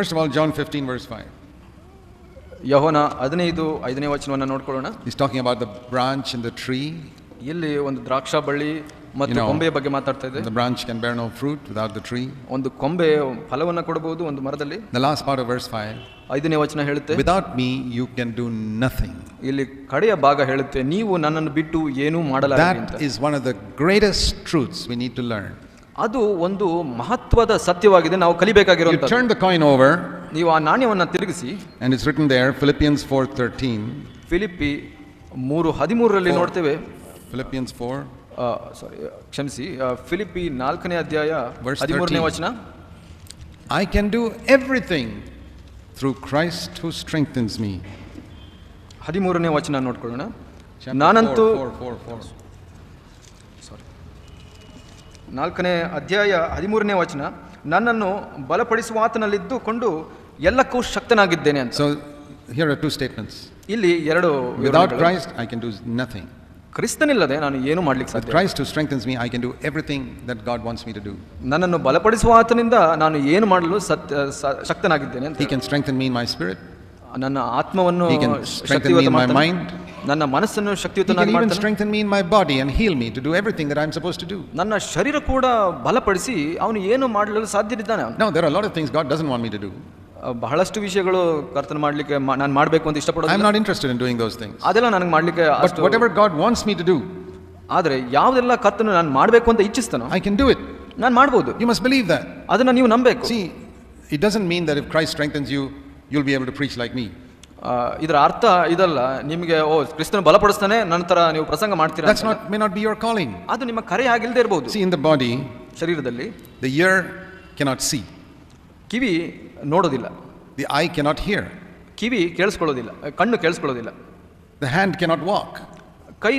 First of all, John 15 verse 5. ಯೋಹನ 15:5ನೇ ವಚನವನ್ನು ನೋಡ್ಕೊಳ್ಳೋಣ. He's talking about the branch and the tree. ಇಲ್ಲಿ ಒಂದು ದ್ರಾಕ್ಷ ಬಳ್ಳಿ ಮತ್ತು ಕೊಂಬೆಯ ಬಗ್ಗೆ ಮಾತಾಡ್ತಾ ಇದೆ. The branch can bear no fruit without the tree. ಒಂದು ಕೊಂಬೆ ಫಲವನ್ನು ಕೊಡಬಹುದು ಒಂದು ಮರದಲ್ಲಿ. The last part of verse 5. 5ನೇ ವಚನ ಹೇಳುತ್ತೆ, Without me you can do nothing. ಇಲ್ಲಿ ಕಡೆಯ ಭಾಗ ಹೇಳುತ್ತೆ, ನೀವು ನನ್ನನ್ನು ಬಿಟ್ಟು ಏನೂ ಮಾಡಲಾರೆ ಅಂತ. That is one of the greatest truths we need to learn. ಅದು ಒಂದು ಮಹತ್ವದ ಸತ್ಯವಾಗಿದೆ, ನಾವು ಕಲಿಬೇಕಾಗಿರುವಂತದ್ದು. You turn the coin over. ನೀವು ಆ ನಾಣ್ಯವನ್ನು ತಿರುಗಿಸಿ. And it's written there, Philippians 4:13. Philippi 3:13ರಲ್ಲಿ ನೋಡ್ತೇವೆ. Philippians 4. ಕ್ಷಮಿಸಿ, ಫಿಲಿಪ್ಪಿ 4ನೇ ಅಧ್ಯಾಯ 13ನೇ ವಚನ. I can do everything through Christ who strengthens me. 13ನೇ ವಚನ ನೋಡ್ಕೊಳ್ಳೋಣ. ನಾನಂತೂ 4ನೇ ಅಧ್ಯಾಯ 13ನೇ ವಚನ, ನನ್ನನ್ನು ಬಲಪಡಿಸುವ ಆತನಲ್ಲಿದ್ದುಕೊಂಡು ಎಲ್ಲಕ್ಕೂ ಶಕ್ತನಾಗಿದ್ದೇನೆ ಅಂತ. So here are two statements. ಇಲ್ಲಿ ಎರಡು, Without Christ I can do nothing. ಕ್ರಿಸ್ತನಿಲ್ಲದೆ ನಾನು ಏನು ಮಾಡ್ಲಿಕ್ಕೆ ಸಾಧ್ಯ. With Christ who strengthens me, I can do everything that God wants me to do. ನನ್ನನ್ನು ಬಲಪಡಿಸುವ ಆತನಿಂದ ನಾನು ಏನು ಮಾಡಲು ಶಕ್ತನಾಗಿದ್ದೇನೆ ಅಂತ. He can strengthen me in my spirit. ನನ್ನ ಆತ್ಮವನ್ನು He can strengthen me in my mind. ನನ್ನ ಮನಸ್ಸನ್ನು ಶಕ್ತಿಯುತನಾಗಿ ಮಾಡ್ತಾನೆ. He can even ಮಾಡ್ತಾನೆ. strengthen me in my body and heal me to do everything that I'm supposed to do. ನನ್ನ ಶರೀರ ಕೂಡ ಬಲಪಡಿಸಿ ಅವನು ಏನು ಮಾಡಲು ಸಾಧ್ಯವಿದ್ದಾನೆ. Now there are a lot of things God doesn't want me to do. ಬಹಳಷ್ಟು ವಿಷಯಗಳು ಕರ್ತನ ಮಾಡ್ಲಿಕ್ಕೆ ನಾನು ಮಾಡಬೇಕು ಅಂತ ಇಷ್ಟಪಡೋದಿಲ್ಲ. I'm not interested in doing those things. ಅದೆಲ್ಲ ನನಗೆ ಮಾಡ್ಲಿಕ್ಕೆ But whatever God wants me to do, ಆದರೆ ಯಾವುದೆಲ್ಲ ಕರ್ತನು ನಾನು ಮಾಡಬೇಕು ಅಂತ ಇಚ್ಛಿಸ್ತಾನೋ I can do it. ನಾನು ಮಾಡಬಹುದು. You must believe that. ಅದನ್ನ ನೀವು ನಂಬಬೇಕು. See, it doesn't mean that if Christ strengthens you, you'll be able to preach like me. ಇದರ ಅರ್ಥ ಇದಲ್ಲ, ನಿಮಗೆ ಕ್ರಿಸ್ತನ ಬಲಪಡಿಸ್ತಾನೆ ನಂತರ ನೀವು ಪ್ರಸಂಗ ಮಾಡ್ತೀರಾ. That's may not be your calling. ಅದು ನಿಮ್ಮ ಕರೆ ಆಗಿಲ್ಲದೆ ಇರಬಹುದು. See, in the body, ಶರೀರದಲ್ಲಿ the ear cannot see. ಕಿವಿ ನೋಡೋದಿಲ್ಲ. The eye cannot hear. ಕಿವಿ ಕೇಳಿಸ್ಕೊಳ್ಳೋದಿಲ್ಲ, ಕಣ್ಣು ಕೇಳಿಸ್ಕೊಳ್ಳೋದಿಲ್ಲ. The hand cannot walk. ಕೈ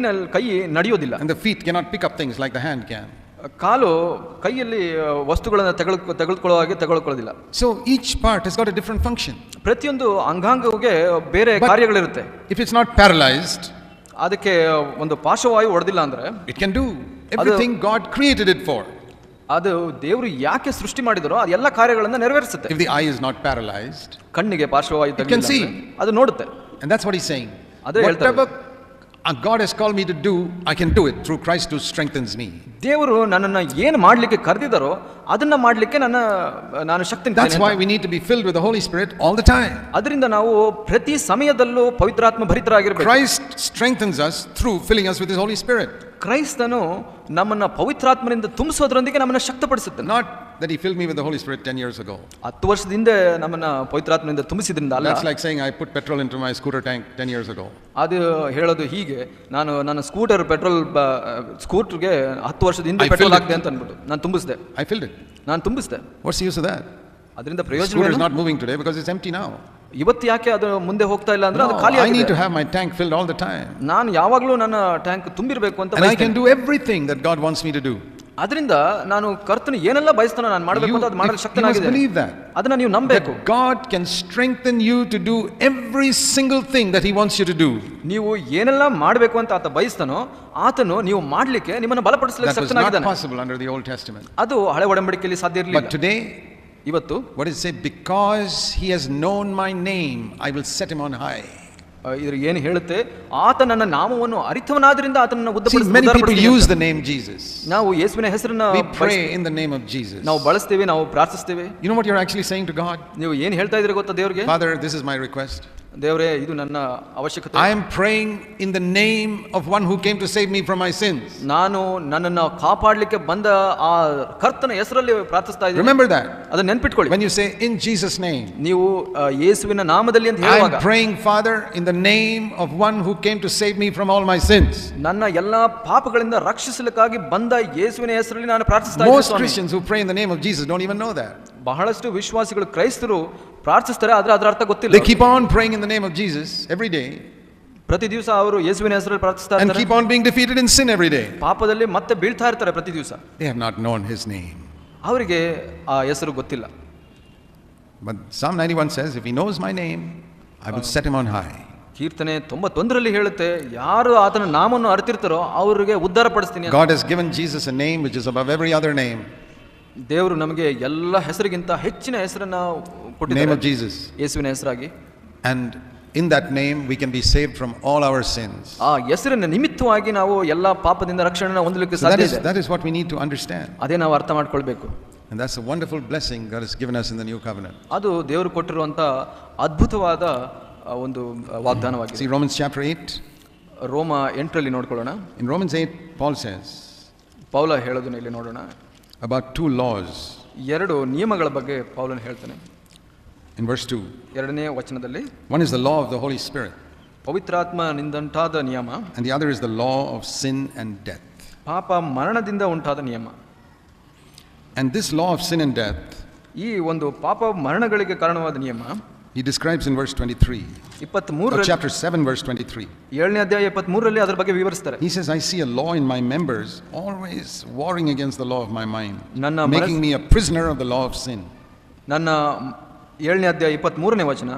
ನಡೆಯೋದಿಲ್ಲ. And the feet cannot pick up things like the hand can. ಕಾಲು ಕೈಯಲ್ಲಿ ವಸ್ತುಗಳನ್ನು ತೆಗೆದುಕೊಳ್ಳೋ ಹಾಗೆ ತೆಗೆದುಕೊಳ್ಳೋದಿಲ್ಲ. So each part has got a different function. ಪ್ರತಿಯೊಂದು ಅಂಗಾಂಗಕ್ಕೆ ಬೇರೆ ಕಾರ್ಯಗಳಿರುತ್ತೆ. If it's not paralyzed, ಅದಕ್ಕೆ ಒಂದು ಪಾರ್ಶ್ವವಾಯು ಹೊಡೆದಿಲ್ಲ ಅಂದ್ರೆ it can do everything God created it for. ಅದು ದೇವರು ಯಾಕೆ ಸೃಷ್ಟಿ ಮಾಡಿದರೋ ಆ ಎಲ್ಲ ಕಾರ್ಯಗಳನ್ನು ನೆರವೇರಿಸುತ್ತೆ. If the eye is not paralyzed, ಕಣ್ಣಿಗೆ ಪಾರ್ಶ್ವವಾಯು ತಗಲಿಲ್ಲ ಅದು ನೋಡುತ್ತೆ. And that's what he's saying. ಅದೇ ಹೇಳ್ತಾರೆ, whatever God has called me to do, I can do it through Christ who strengthens me. ದೇವರು ನನ್ನನ್ನು ಏನು ಮಾಡಲಿಕ್ಕೆ ಕರೆದಿದ್ದಾರೋ ಅದನ್ನ ಮಾಡಲಿಕ್ಕೆ ನಾನು ಶಕ್ತಿ. That's why we need to be filled with the Holy Spirit all the time. ಅದರಿಂದ ನಾವು ಪ್ರತಿ ಸಮಯದಲ್ಲೂ ಪವಿತ್ರಾತ್ಮ ಭರಿತರಾಗಿರಬೇಕು. Christ strengthens us through filling us with his Holy Spirit. ಕ್ರೈಸ್ತನು ನಮ್ಮನ್ನ ಪವಿತ್ರಾತ್ಮನಿಂದ ತುಂಬಿಸೋದ್ರೊಂದಿಗೆ ನಮ್ಮನ್ನ ಶಕ್ತಪಡಿಸುತ್ತಾನೆ. Not that he filled me with the Holy Spirit 10 years ago. 10 ವರ್ಷದ ಹಿಂದೆ ನಮ್ಮನ್ನ ಪವಿತ್ರಾತ್ಮನಿಂದ ತುಂಬಿಸಿದ್ರಿಂದ ಅಲ್ಲ. That's like saying I put petrol into my scooter tank 10 years ago. ಅದು ಹೇಳೋದು ಹೀಗೆ, ನಾನು ನನ್ನ ಸ್ಕೂಟರ್ಗೆ 10 ವರ್ಷದ ಹಿಂದೆ ಪೆಟ್ರೋಲ್ ಹಾಕಿದೆ ಅಂತ ಅನ್ಬಿಟ್ಟು ನಾನು ತುಂಬಿಸಿದೆ. I filled it. ನಾನು ತುಂಬಿಸಿದೆ. What's the use of that? ಅದರಿಂದ ಪ್ರಯೋಜನ scooter is not moving today because it's empty now. ಇವತ್ತು ಯಾಕೆ ಅದು ಮುಂದೆ ಹೋಗ್ತಾ ಇಲ್ಲ ಅಂದ್ರೆ ಅದು ಖಾಲಿ ಆಗಿದೆ. I need to have my tank filled all the time. ನಾನು ಯಾವಾಗಲೂ ನನ್ನ ಟ್ಯಾಂಕ್ ತುಂಬಿರಬೇಕು ಅಂತ ಬಯಸ್ತೇನೆ. And I can do everything that God wants me to do. ಅದರಿಂದ ನಾನು ಕರ್ತನು ಏನೆಲ್ಲ ಬಯಸ್ತಾನೋ ನಾನು ಮಾಡಬೇಕು ಅಂತ ಅದು ಮಾಡಲು ಶಕ್ತನಾಗಿದ್ದೇನೆ. ಅದನ್ನ ನೀವು ನಂಬಬೇಕು. God can strengthen you to do every single thing that he wants you to do. ನೀವು ಏನೆಲ್ಲ ಮಾಡಬೇಕು ಅಂತ ಆತ ಬಯಸ್ತಾನೋ ಆತನು ನೀವು ಮಾಡಲಿಕ್ಕೆ ನಿಮ್ಮನ್ನು ಬಲಪಡಿಸಲಿಕ್ಕೆ ಶಕ್ತನಾಗಿದ್ದಾನೆ. That was not possible under the Old Testament. ಅದು ಹಳೆ ಒಡಂಬಡಿಕೆಯಲ್ಲಿ ಸಾಧ್ಯ ಇರಲಿಲ್ಲ. But today, ಇವತ್ತು what does it say? Because he has known my name, I will set him on high. ಇದು ಏನು ಹೇಳುತ್ತೆ? ಆತ ನನ್ನ ನಾಮವನ್ನು ಅರಿತವನಾದ್ರಿಂದ ಆತನನ್ನು ಉದ್ದಪಡಿಸುತ್ತಾನೆ. Many people use the name Jesus. ನಾವು ಯೇಸುವಿನ ಹೆಸರನ್ನು we pray in the name of Jesus. ನಾವು ಬಳಸ್ತೇವೆ, ನಾವು ಪ್ರಾರ್ಥಿಸ್ತೇವೆ. You know what you're actually saying to God? ನೀವು ಏನು ಹೇಳ್ತಾ ಇದ್ದೀರಿ ಗೊತ್ತಾ ದೇವರಿಗೆ? Father, this is my request. ದೇವರೇ, ಇದು ನನ್ನ ಅವಶ್ಯಕತೆ. I am praying in the name of one who came to save me from my sins. ನಾನು ನನ್ನನ್ನು ಕಾಪಾಡಲಿಕ್ಕೆ ಬಂದ ಆ ಕರ್ತನ ಹೆಸರಲ್ಲಿ ಪ್ರಾರ್ಥಿಸ್ತಾ ಇದ್ದೀನಿ. Remember that. ಅದನ್ನ ನೆನಪಿಟ್ಕೊಳ್ಳಿ. When you say in Jesus name, ನೀವು ಯೇಸುವಿನ ನಾಮದಲ್ಲಿ ಅಂತ ಹೇಳುವಾಗ, I am praying, Father, in the name of one who came to save me from all my sins. ನನ್ನ ಎಲ್ಲಾ ಪಾಪಗಳಿಂದ ರಕ್ಷಿಸಲಿಕ್ಕಾಗಿ ಬಂದ ಯೇಸುವಿನ ಹೆಸರಲ್ಲಿ ನಾನು ಪ್ರಾರ್ಥಿಸ್ತಾ ಇದ್ದೀನಿ. Most Christians who pray in the name of Jesus don't even know that. ಬಹಳಷ್ಟು ವಿಶ್ವಾಸಿಗಳು ಕ್ರೈಸ್ತರು ಪ್ರಾರ್ಥಿಸ್ತಾರೆ, ಆದ್ರೆ ಅದರ ಅರ್ಥ ಗೊತ್ತಿಲ್ಲ. They keep on praying in the name of Jesus every day. ಪ್ರತಿ ದಿವಸ ಅವರು ಯೇಸುವಿನ ಹೆಸರಲ್ಲಿ ಪ್ರಾರ್ಥಿಸ್ತಾ ಇರ್ತಾರೆ. And keep on being defeated in sin every day. ಪಾಪದಲ್ಲಿ ಮತ್ತೆ ಬೀಳ್ತಾ ಇರ್ತಾರೆ ಪ್ರತಿ ದಿವಸ. They have not known his name. ಅವರಿಗೆ ಆ ಹೆಸರು ಗೊತ್ತಿಲ್ಲ. But Psalm 91 says, if he knows my name, I will set him on high. ಕೀರ್ತನೆ 91ರಲ್ಲಿ ಹೇಳುತ್ತೆ, ಯಾರು ಆತನ ನಾಮವನ್ನು ಅರಿತಿರ್ತಾರೋ ಅವರಿಗೆ ಉದ್ಧಾರ ಪಡಿಸ್ತೀನಿ. God has given Jesus a name which is above every other name. ದೇವರು ನಮಗೆ ಎಲ್ಲ ಹೆಸರಿಗಿಂತ ಹೆಚ್ಚಿನ ಹೆಸರನ್ನ Name ಕೊಟ್ಟಿದ್ದಾರೆ, of Jesus. ಯೇಸುವಿನ ಹೆಸರಾಗಿ. And in that name we can be saved from all our sins. ಆ ಹೆಸರಿನ ನಿಮಿತ್ತವಾಗಿ ನಾವು ಎಲ್ಲ ಪಾಪದಿಂದ ರಕ್ಷಣೆಯನ್ನು ಹೊಂದಲಿಕ್ಕೆ ಸಾಧ್ಯ ಇದೆ. That is what we need to understand. ಅದೇ ನಾವು ಅರ್ಥ ಮಾಡ್ಕೊಳ್ಬೇಕು. And that's a wonderful blessing God has given us in the new covenant. ಅದು ದೇವರು ಕೊಟ್ಟಿರುವಂತ ಅದ್ಭುತವಾದ ಒಂದು ವಾಗ್ದಾನವಾಗಿದೆ. See Romans chapter 8. ರೋಮ 8ರಲ್ಲಿ ನೋಡ್ಕೊಳ್ಳೋಣ. In Romans 8 Paul says ಪೌಲ ಹೇಳೋದನ್ನ ಇಲ್ಲಿ ನೋಡೋಣ. about two laws. ಎರಡು ನಿಯಮಗಳ ಬಗ್ಗೆ ಪೌಲನು ಹೇಳ್ತಾನೆ. In verse 2. ಎರಡನೇ ವಚನದಲ್ಲಿ One is the law of the Holy Spirit. ಪವಿತ್ರಾತ್ಮನಿಂದಂತಾದ ನಿಯಮ. And the other is the law of sin and death. ಪಾಪ ಮರಣದಿಂದ ಉಂಟಾದ ನಿಯಮ. And this law of sin and death, ಈ ಒಂದು ಪಾಪ ಮರಣಗಳಿಗೆ ಕಾರಣವಾದ ನಿಯಮ he describes in verse 23. 23 chapter 7 verse 23. 7ನೇ ಅಧ್ಯಾಯ 23ರಲ್ಲಿ ಅದರ ಬಗ್ಗೆ ವಿವರಿಸ್ತಾರೆ. He says, I see a law in my members always warring against the law of my mind, making me a prisoner of the law of sin. ನನ್ನ 7ನೇ ಅಧ್ಯಾಯ 23ನೇ ವಚನ,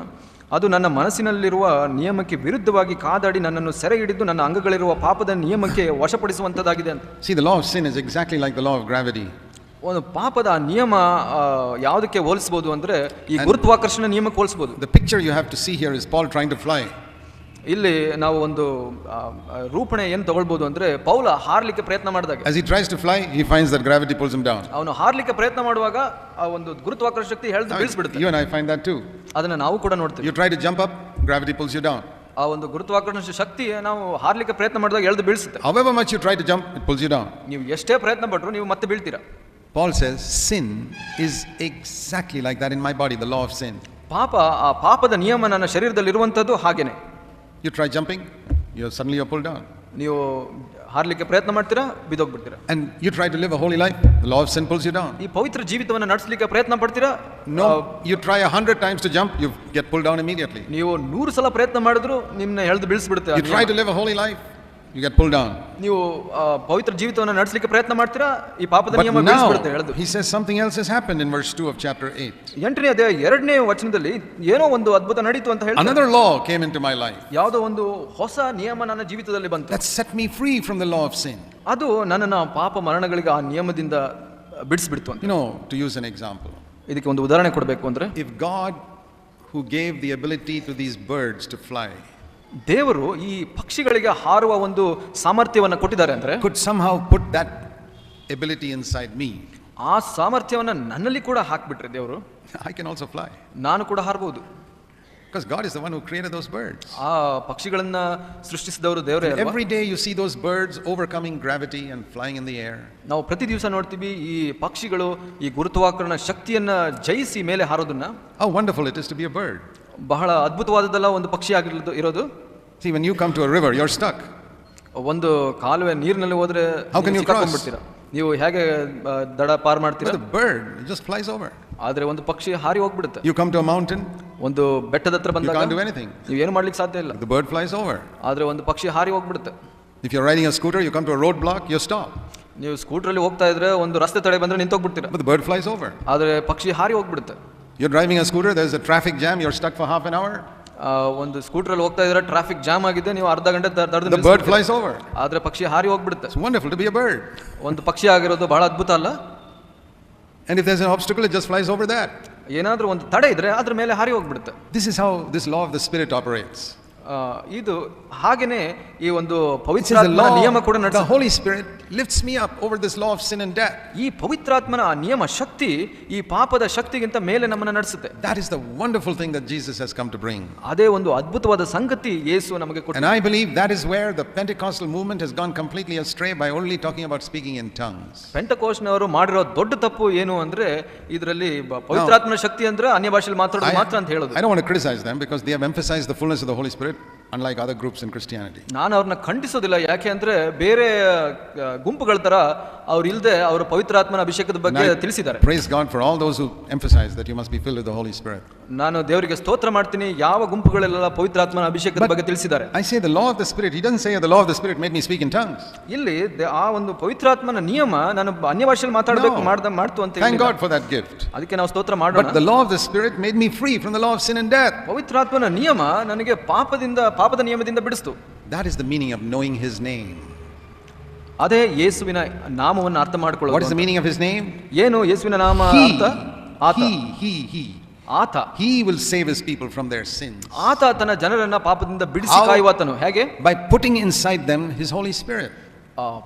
ಅದು ನನ್ನ ಮನಸ್ಸಿನಲ್ಲಿರುವ ನಿಯಮಕ್ಕೆ ವಿರುದ್ಧವಾಗಿ ಕಾದಾಡಿ ನನ್ನನ್ನು ಸೆರೆ ಹಿಡಿದು ನನ್ನ ಅಂಗಗಳಿರುವ ಪಾಪದ ನಿಯಮಕ್ಕೆ ವಶಪಡಿಸುವಂತದ್ದಾಗಿದೆ ಅಂತ. See, the law of sin is exactly like the law of gravity. ಒಂದು ಪಾಪದ ನಿಯಮ ಯಾವುದಕ್ಕೆ ಹೋಲಿಸಬಹುದು ಅಂದ್ರೆ ಈ ಗುರುತ್ವಾಕರ್ಷಣ ನಿಯಮಕ್ಕೆ ಹೋಲಿಸಬಹುದು. The picture you have to see here is Paul trying to fly. ಇಲ್ಲಿ ನಾವು ಒಂದು ರೂಪಣೆ ಏನು ತಗೊಳ್ಬಹುದು ಅಂದ್ರೆ ಪೌಲ ಹಾರ್ಲಿಕ್ಕೆ ಪ್ರಯತ್ನ ಮಾಡಿದಾಗ, as he tries to fly he finds that gravity pulls him down. ಅವನು ಹಾರ್ಲಿಕ್ಕೆ ಪ್ರಯತ್ನ ಮಾಡುವಾಗ ಆ ಒಂದು ಗುರುತ್ವಾಕರ್ಷಣ ಶಕ್ತಿ ಎಳೆದು ಬೀಳಿಸಿಬಿಡುತ್ತೆ. You and I find that too. ಅದನ್ನ ನಾವು ಕೂಡ ನೋಡ್ತೀವಿ. You try to jump up, gravity pulls you down. ಆ ಒಂದು ಗುರುತ್ವಾಕರ್ಷಣ ಶಕ್ತಿ ನಾವು ಹಾರ್ಲಿಕ್ಕೆ ಪ್ರಯತ್ನ ಮಾಡಿದಾಗ ಎಳೆದು ಬೀಳಿಸುತ್ತೆ. However much you try to jump, it pulls you down. ನೀವು ಎಷ್ಟೇ ಪ್ರಯತ್ನ ಪಟ್ಟರು ನೀವು ಮತ್ತೆ ಬೀಳ್ತೀರಾ. Paul says sin is exactly like that in my body, the law of sin. ಪಾಪ, ಆ ಪಾಪದ ನಿಯಮ ನನ್ನ ಶರೀರದಲ್ಲಿ ಇರುವಂತದ್ದು ಹಾಗೇನೆ. You try jumping, you're pulled down. ನೀವು ಹಾರ್ಲಿಕ್ಕೆ ಪ್ರಯತ್ನ ಮಾಡ್ತೀರಾ, ಬಿದ್ದೋಗ್ಬಿಡ್ತೀರಾ. And you try to live a holy life, the law of sin pulls you down. ಈ ಪವಿತ್ರ ಜೀವಿತವನ್ನು ನಡೆಸಲಿಕ್ಕೆ ಪ್ರಯತ್ನ ಪಡ್ತೀರಾ, no, you try 100 times to jump, you get pulled down immediately. ನೀವು 100 ಸಲ ಪ್ರಯತ್ನ ಮಾಡಿದ್ರು ನಿಮ್ಮನ್ನ ಎಳೆದು ಬೀಳಿಸಿಬಿಡುತ್ತೆ. You try to live a holy life, you get pulled down. ನೀವು ಪವಿತ್ರ ಜೀವಿತವನ್ನು ನಡೆಸಲಿಕ್ಕೆ ಪ್ರಯತ್ನ ಮಾಡ್ತೀರಾ, ಈ ಪಾಪದ ನಿಯಮ ಬೀಳಿಸಿಬಿಡುತ್ತೆ ಎಳೆದು. He says something else has happened in verse 2 of chapter 8. 8ನೇ ಅಧ್ಯಾಯ 2ನೇ ವಚನದಲ್ಲಿ ಏನೋ ಒಂದು ಅದ್ಭುತ ನಡೀತು ಅಂತ ಹೇಳ್ತಾರೆ. Another law came into my life. ಯಾವುದೋ ಒಂದು ಹೊಸ ನಿಯಮ ನನ್ನ ಜೀವಿತದಲ್ಲಿ ಬಂತು. That set me free from the law of sin. ಅದು ನನ್ನನ್ನು ಪಾಪ ಮರಣಗಳಿಗೆ ಆ ನಿಯಮದಿಂದ ಬಿಡಿಸಿಬಿಡ್ತು ಅಂತ. You know, to use an example, ಇದಕ್ಕೆ ಒಂದು ಉದಾಹರಣೆ ಕೊಡಬೇಕು ಅಂದ್ರೆ, if God who gave the ability to these birds to fly ದೇವರು ಈ ಪಕ್ಷಿಗಳಿಗೆ ಹಾರುವ ಒಂದು ಸಾಮರ್ಥ್ಯವನ್ನು ಕೊಟ್ಟಿದ್ದಾರೆ ಅಂದ್ರೆ, could somehow put that ability inside me, ಆ ಸಾಮರ್ಥ್ಯವನ್ನು ನನ್ನಲ್ಲಿ ಕೂಡ ಹಾಕ್ಬಿಟ್ರೆ ದೇವರು, I can also fly. ನಾನು ಕೂಡ ಹಾರಬಹುದು. Because God is the one who created those birds. ಆ ಪಕ್ಷಿಗಳನ್ನ ಸೃಷ್ಟಿಸಿದವರು ದೇವರೇ ಅಲ್ವಾ? Every day you see those birds overcoming gravity and flying in the air. ನಾವು ಪ್ರತಿ ದಿವಸ ನೋಡ್ತೀವಿ ಈ ಪಕ್ಷಿಗಳು ಈ ಗುರುತ್ವಾಕರ್ಷಣ ಶಕ್ತಿಯನ್ನ ಜಯಿಸಿ ಮೇಲೆ ಹಾರೋದನ್ನ. How wonderful it is to be a bird. ಬಹಳ ಅದ್ಭುತವಾದದ್ದಲ್ಲ ಒಂದು ಪಕ್ಷಿ ಇರೋದು. See, when you come to a river, you're stuck. ಒಂದು ಕಾಲುವೆ ನೀರಿನಲ್ಲಿ ಹೋದ್ರೆ ಸಿಕ್ಕಾಕೊಂಡ್ಬಿಡ್ತೀರಾ. ನೀವು ಹೇಗೆ ದಡ ಪಾರ್ ಮಾಡ್ತೀರಾ? The bird it just flies over. ಆದ್ರೆ ಒಂದು ಪಕ್ಷಿ ಹಾರಿ ಹೋಗ್ಬಿಡುತ್ತೆ. You come to a mountain, ಒಂದು ಬೆಟ್ಟದ ಹತ್ರ ಬಂದಾಗ you can't do anything. ನೀವು ಏನು ಮಾಡ್ಲಿಕ್ಕೆ ಸಾಧ್ಯ ಇಲ್ಲ. The bird flies over. ಆದ್ರೆ ಒಂದು ಪಕ್ಷಿ ಹಾರಿ ಹೋಗ್ಬಿಡುತ್ತೆ. If you're riding a scooter, you come to a roadblock, you stop. ನೀವು ಸ್ಕೂಟರ್ ಹೋಗ್ತಾ ಇದ್ರೆ ಒಂದು ರಸ್ತೆ ತಡೆ ಬಂದ್ರೆ ನಿಂತೋಗ್ಬಿಡ್ತೀರಾ. But the bird flies over. ಆದ್ರೆ ಪಕ್ಷಿ ಹಾರಿ ಹೋಗ್ಬಿಡುತ್ತೆ. You're driving a scooter, there's a traffic jam, you're stuck for half an hour. ಒಂದು ಸ್ಕೂಟರ್ ಹೋಗ್ತಾ ಇದ್ರೆ ಟ್ರಾಫಿಕ್ ಜಾಮ್ ಆಗಿದೆ, ನೀವು ಅರ್ಧ ಗಂಟೆ ತಡೆದು the bird flies over. ಆದ್ರೆ ಪಕ್ಷಿ ಹಾರಿ ಹೋಗ್ಬಿಡುತ್ತೆ. It's wonderful to be a bird. ಒಂದು ಪಕ್ಷಿ ಆಗಿರೋದು ಬಹಳ ಅದ್ಭುತ ಅಲ್ಲ? And if there's an obstacle, it just flies over that. ಏನಾದ್ರೂ ಒಂದು ತಡೆ ಇದ್ರೆ ಅದ್ರ ಮೇಲೆ ಹಾರಿ ಹೋಗ್ಬಿಡುತ್ತೆ. This is how this law of the Spirit operates. ಇದು ಹಾಗೇನೆ ಈ ಒಂದು ಪವಿತ್ರಾತ್ಮನ ನಿಯಮ ಕೂಡ ನಡೆಸುತ್ತೆ. The Holy Spirit lifts me up over this law of sin and death. ಈ ಪವಿತ್ರಾತ್ಮನ ನಿಯಮ ಶಕ್ತಿ ಈ ಪಾಪದ ಶಕ್ತಿಗಿಂತ ಮೇಲೆ ನಮ್ಮನ್ನು ನಡೆಸುತ್ತೆ. That is the wonderful thing that Jesus has come to bring. ಅದೇ ಒಂದು ಅದ್ಭುತವಾದ ಸಂಗತಿ ಯೇಸು ನಮಗೆ ಕೊಟ್ಟ. And I believe that is where the Pentecostal movement has gone completely astray by only talking about speaking in tongues. ಪೆಂಟೆಕೋಸ್ಟ್ನವರು ಮಾಡಿರೋ ದೊಡ್ಡ ತಪ್ಪು ಏನು ಅಂದ್ರೆ ಇದರಲ್ಲಿ ಪವಿತ್ರಾತ್ಮನ ಶಕ್ತಿ ಅಂದ್ರೆ ಅನ್ಯ ಭಾಷೆಯಲ್ಲಿ ಮಾತಾಡೋದು ಮಾತ್ರ ಅಂತ ಹೇಳೋದು. I don't want to criticize them because they have emphasized the fullness of the Holy Spirit unlike other groups in Christianity. ನಾನು ಅವ್ರನ್ನ ಖಂಡಿಸೋದಿಲ್ಲ, ಯಾಕೆ ಅಂದ್ರೆ ಬೇರೆ ಗುಂಪುಗಳ ತರ ಅವ್ರು ಇಲ್ಲದೆ ಅವರ ಪವಿತ್ರಾತ್ಮನ ಅಭಿಷೇಕದ ಬಗ್ಗೆ ತಿಳಿಸಿದ್ದಾರೆ. Praise God for all those who emphasize that you must be filled with the Holy Spirit. ನಾನು ದೇವರಿಗೆ ಸ್ತೋತ್ರ ಮಾಡ್ತೀನಿ, ಯಾವ ಗುಂಪುಗಳೆಲ್ಲ ಪವಿತ್ರಾತ್ಮನ ಅಭಿಷೇಕದ ಬಗ್ಗೆ ತಿಳಿಸಿದ್ದಾರೆ. I say the law of the Spirit, he doesn't say the law of the Spirit made me speak in tongues. ಇಲ್ಲಿ ಆ ಒಂದು ಪವಿತ್ರಾತ್ಮನ ನಿಯಮ ನಾನು ಅನ್ಯ ಭಾಷೆಯಲ್ಲಿ ಮಾತಾಡಬೇಕು ಮಾಡ್ತು ಅಂತ Thank God for that gift. ಅದಕ್ಕೆ ನಾವು ಸ್ತೋತ್ರ ಮಾಡೋಣ. But the law of the Spirit made me free from the law of sin and death. ಪವಿತ್ರಾತ್ಮನ ನಿಯಮ ನನಗೆ ಪಾಪದ ನಿಯಮದಿಂದ ಬಿಡಿಸ್ತು. That is the meaning of knowing his name. ಅದೇ ಯೇಸುವಿನ ನಾಮವನ್ನು ಅರ್ಥ What is ಮಾಡಿಕೊಳ್ಳೋದು. the meaning of his name? ಏನು ಯೇಸುವಿನ ನಾಮ ಅರ್ಥ? ಆತ. He. ಆತ. He will save his people from their sins. ಆತ ತನ್ನ ಜನರನ್ನ ಪಾಪದಿಂದ ಬಿಡಿಸಿ ಕಾಯುವಾತನು. ಹೇಗೆ? By putting inside them his Holy Spirit.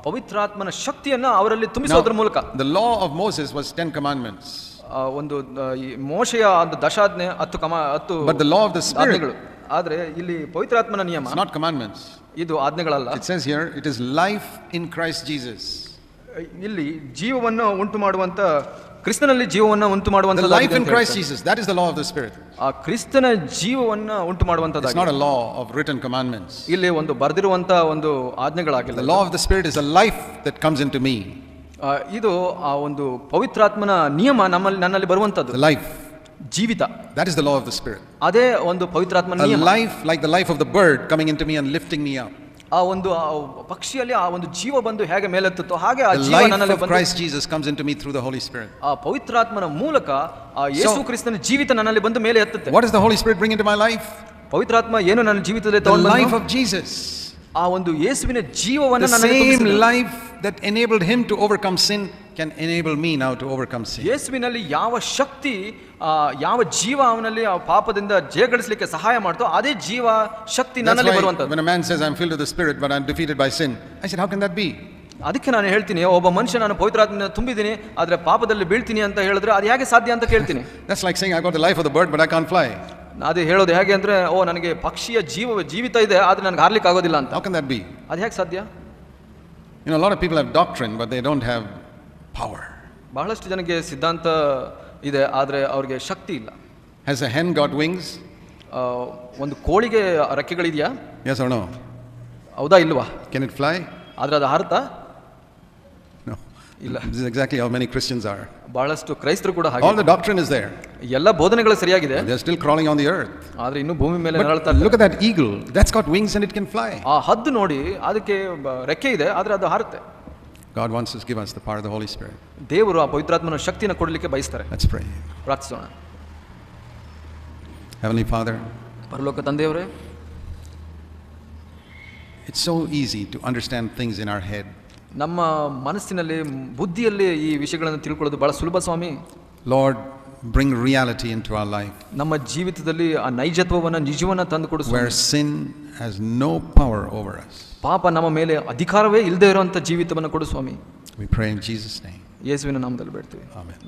ಪವಿತ್ರಾತ್ಮನ ಶಕ್ತಿಯನ್ನ ಅವರಲ್ಲಿ ತುಂಬಿಸೋದ್ರ ಮೂಲಕ. The law of Moses was 10 commandments. ಒಂದು ಮೋಶೆಯ ಒಂದು ದಶಾಜ್ಞೆ 10 But the law of the Spirit, ಆದ್ರೆ ಇಲ್ಲಿ ಪವಿತ್ರಾತ್ಮನ ನಿಯಮ it's not commandments. ಇದು ಆಜ್ಞೆಗಳಲ್ಲ. It says here, it is life in Christ Jesus. ಇಲ್ಲಿ ಜೀವವನ್ನು ಉಂಟು ಮಾಡುವಂತ ಕ್ರಿಸ್ತನಲ್ಲಿ ಜೀವವನ್ನು ಉಂಟು The ಮಾಡುವಂತ life in Christ Jesus, that is the law of the Spirit. ಆ ಕ್ರಿಸ್ತನ ಜೀವವನ್ನು ಉಂಟು It's ಮಾಡುವಂತದ್ದಾಗಿದೆ. not a law of written commandments. ಇಲ್ಲಿ ಒಂದು ಬರೆದಿರುವಂತ ಒಂದು ಆಜ್ಞೆಗಳಾಗಿಲ್ಲ. The law of the Spirit is a life that comes into me. ಇದು ಆ ಒಂದು ಪವಿತ್ರಾತ್ಮನ ನಿಯಮ ನನ್ನಲ್ಲಿ ಬರುವಂತದ್ದು. The life. ಜೀವಿತ. That is the law of the Spirit. ಅದೇ ಒಂದು ಪವಿತ್ರಾತ್ಮನ A ನಿಯಮ. life like the life of the bird coming into me and lifting me up. ಆ ಒಂದು ಪಕ್ಷಿಯಲ್ಲಿ ಆ ಒಂದು ಜೀವ ಬಂದು ಹೇಗೆ ಮೇಲೆತ್ತುತ್ತೋ ಹಾಗೆ ಆ The ಜೀವ life ನನ್ನಲ್ಲಿ of ಬಂದು Christ Jesus comes into me through the Holy Spirit. ಆ ಪವಿತ್ರಾತ್ಮನ ಮೂಲಕ ಆ ಯೇಸು ಕ್ರಿಸ್ತನ ಜೀವಿತ ನನ್ನಲ್ಲಿ ಬಂದು ಮೇಲೆ ಎತ್ತುತ್ತೆ. What does the Holy Spirit bring into my life? ಪವಿತ್ರಾತ್ಮ ಏನು ನನ್ನ ಜೀವಿತದಲ್ಲಿ The ತಗೊಂಡು life of Jesus. ಆ ಒಂದು ಯೇಸುವಿನ ಜೀವವನ್ನು The ನನ್ನಲ್ಲಿ same ತುಂಬಿಸಿದ. life that enabled him to overcome sin can enable me now to overcome sin. ಯೇಸುವಿನಲ್ಲಿ ಯಾವ ಶಕ್ತಿ ಯಾವ ಜೀವ ಅವನಲ್ಲಿ ಆ ಪಾಪದಿಂದ ಜಯಗಳಿಸಲಿಕ್ಕೆ ಸಹಾಯ ಮಾಡ್ತೋ ಅದೇ ಜೀವ ಶಕ್ತಿ That's ನನ್ನಲ್ಲಿ why ಬರುವಂತದ್ದು. when a man says I'm filled with the Spirit but I'm defeated by sin, I said how can that be? ಅದಕ್ಕೆ ನಾನು ಹೇಳ್ತೀನಿ, ಒಬ್ಬ ಮನುಷ್ಯ ನಾನು ಪವಿತ್ರಾತ್ಮನ ತುಂಬಿದ್ದೀನಿ ಆದ್ರೆ ಪಾಪದಲ್ಲಿ ಬೀಳ್ತೀನಿ ಅಂತ ಹೇಳಿದ್ರೆ ಅದು ಹೇಗೆ ಸಾಧ್ಯ ಅಂತ ಕೇಳ್ತೀನಿ. That's like saying I got the life of the bird but I can't fly. ಅದೇ ಹೇಳೋದು ಹೇಗೆ ಅಂದ್ರೆ ನನಗೆ ಪಕ್ಷಿಯ ಜೀವಿತ ಇದೆ ಆದ್ರೆ ನನಗೆ ಹಾರ್ಲಿಕ್ಕೆ ಆಗೋದಿಲ್ಲ ಅಂತ. How can that be? ಅದು ಹೇಗೆ ಸಾಧ್ಯ? You know, a lot of people have doctrine but they don't have power. ಬಹಳಷ್ಟು ಜನಕ್ಕೆ ಸಿದ್ಧಾಂತ ಇದೆ ಆದ್ರೆ ಅವ್ರಿಗೆ ಶಕ್ತಿ ಇಲ್ಲ. Has a hen got wings? ಒಂದು ಕೋಳಿಗೆ ರೆಕ್ಕೆಗಳಿದೆಯಾ? Yes or no? ಹೌದಾ ಇಲ್ವಾ? Can it fly? ಆದ್ರೆ ಅದು ಹಾರುತ್ತಾ? No. ಇಲ್ಲ. This is exactly how many Christians are. ಬಹಳಷ್ಟು ಕ್ರೈಸ್ತರು ಕೂಡ ಹಾಗೆ. All the doctrine is there. ಎಲ್ಲ ಬೋಧನೆಗಳು ಸರಿಯಾಗಿದೆ. They are still crawling on the earth. ಆದ್ರೆ ಇನ್ನು ಭೂಮಿ ಮೇಲೆ But ನರಳ್ತಾ look at that eagle. That's got wings and it can fly. ಆ ಹದ್ದು ನೋಡಿ ಅದಕ್ಕೆ ರೆಕ್ಕೆ ಇದೆ ಆದ್ರೆ ಅದು ಹಾರುತ್ತೆ. God wants to give us the power of the Holy Spirit. ದೇವರು ಆ ಪವಿತ್ರಾತ್ಮನ ಶಕ್ತಿಯನ್ನು ಕೊಡಲಿಕ್ಕೆ ಬಯಸ್ತಾರೆ. Let's pray. ಪ್ರಾರ್ಥಿಸೋಣ. Heavenly Father, ಪರಲೋಕ ತಂದೆಯವರೇ, it's so easy to understand things in our head. ನಮ್ಮ ಮನಸ್ಸಿನಲ್ಲಿ ಬುದ್ಧಿಯಲ್ಲಿ ಈ ವಿಷಯಗಳನ್ನು ತಿಳ್ಕೊಳ್ಳೋದು ಬಹಳ ಸುಲಭ ಸ್ವಾಮಿ. Lord, bring reality into our life. ನಮ್ಮ ಜೀವಿತದಲ್ಲಿ ಆ ನೈಜತ್ವವನ್ನು ನಿಜವನ್ನ ತಂದು ಕೊಡು. Where sin has no power over us. ಪಾಪ ನಮ್ಮ ಮೇಲೆ ಅಧಿಕಾರವೇ ಇಲ್ಲದೆ ಇರುವಂತ ಜೀವಿತವನ್ನು ಕೊಡು ಸ್ವಾಮಿ. We pray in Jesus' name. ಯೇಸುವಿನ ನಾಮದಲ್ಲಿ ಬೇಡ್ತೀವಿ. Amen.